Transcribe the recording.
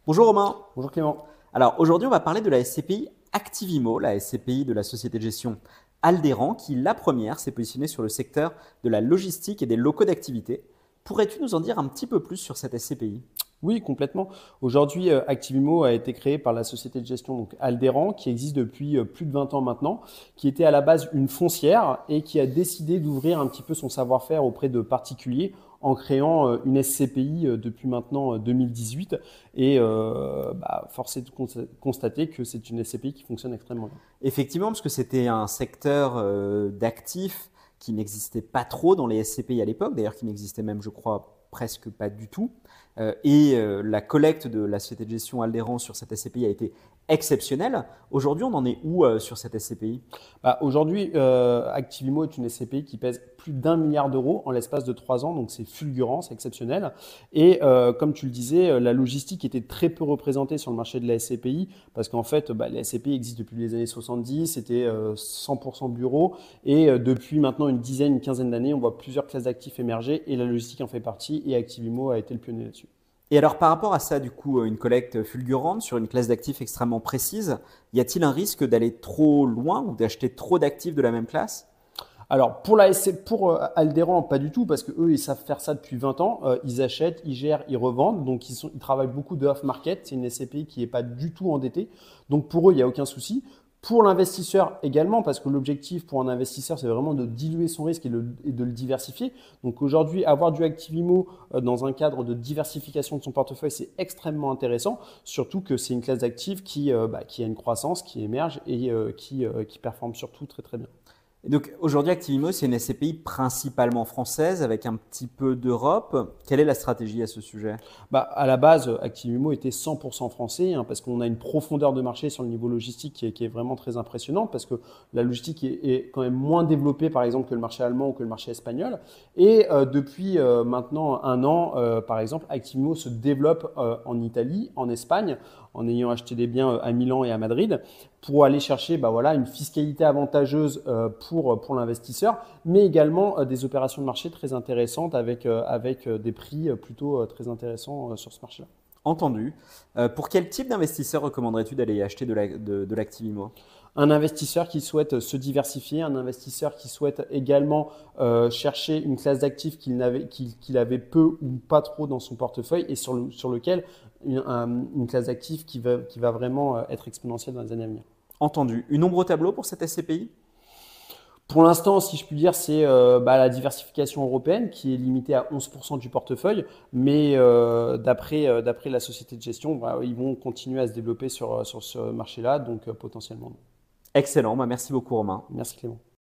Bonjour Romain. Bonjour Clément. Alors aujourd'hui, on va parler de la SCPI Activimo, la SCPI de la société de gestion Aldéran, qui la première s'est positionnée sur le secteur de la logistique et des locaux d'activité. Pourrais-tu nous en dire un petit peu plus sur cette SCPI? Oui, complètement. Aujourd'hui, Activimo a été créé par la société de gestion donc Aldéran, qui existe depuis plus de 20 ans maintenant, qui était à la base une foncière et qui a décidé d'ouvrir un petit peu son savoir-faire auprès de particuliers en créant une SCPI depuis maintenant 2018. Et force est de constater que c'est une SCPI qui fonctionne extrêmement bien. Effectivement, parce que c'était un secteur d'actifs qui n'existait pas trop dans les SCPI à l'époque, d'ailleurs qui n'existait même, je crois, presque pas du tout. La collecte de la société de gestion Aldéran sur cette SCPI a été exceptionnelle. Aujourd'hui, on en est où sur cette SCPI? Aujourd'hui, Activimo est une SCPI qui pèse plus d'1 milliard d'euros en l'espace de 3 ans, donc c'est fulgurant, c'est exceptionnel. Et comme tu le disais, la logistique était très peu représentée sur le marché de la SCPI parce qu'en fait, la SCPI existe depuis les années 70, c'était 100% bureau et depuis maintenant une quinzaine d'années, on voit plusieurs classes d'actifs émerger et la logistique en fait partie et Activimo a été le pionnier là-dessus. Et alors par rapport à ça, du coup, une collecte fulgurante sur une classe d'actifs extrêmement précise, y a-t-il un risque d'aller trop loin ou d'acheter trop d'actifs de la même classe? Alors pour Aldéran, pas du tout, parce que eux ils savent faire ça depuis 20 ans. Ils achètent, ils gèrent, ils revendent, donc ils travaillent beaucoup de off-market. C'est une SCPI qui n'est pas du tout endettée, donc pour eux il n'y a aucun souci. Pour l'investisseur également, parce que l'objectif pour un investisseur, c'est vraiment de diluer son risque et de le diversifier. Donc aujourd'hui, avoir du Activimo dans un cadre de diversification de son portefeuille, c'est extrêmement intéressant, surtout que c'est une classe d'actifs qui a une croissance, qui émerge et qui performe surtout très très bien. Et donc aujourd'hui, Activimo, c'est une SCPI principalement française avec un petit peu d'Europe. Quelle est la stratégie à ce sujet? À la base, Activimo était 100% français parce qu'on a une profondeur de marché sur le niveau logistique qui est vraiment très impressionnante parce que la logistique est quand même moins développée par exemple que le marché allemand ou que le marché espagnol. Et depuis maintenant 1 an, par exemple, Activimo se développe en Italie, en Espagne, en ayant acheté des biens à Milan et à Madrid pour aller chercher une fiscalité avantageuse pour l'investisseur, mais également des opérations de marché très intéressantes avec des prix plutôt très intéressants sur ce marché-là. Entendu. Pour quel type d'investisseur recommanderais-tu d'aller acheter de l'Activimo? Un investisseur qui souhaite se diversifier, un investisseur qui souhaite également chercher une classe d'actifs qu'il avait peu ou pas trop dans son portefeuille et sur lequel une classe d'actifs qui va vraiment être exponentielle dans les années à venir. Entendu. Une ombre au tableau pour cette SCPI? Pour l'instant, si je puis dire, c'est la diversification européenne qui est limitée à 11% du portefeuille, mais d'après la société de gestion, ils vont continuer à se développer sur ce marché-là, donc potentiellement. Excellent. Merci beaucoup, Romain. Merci Clément.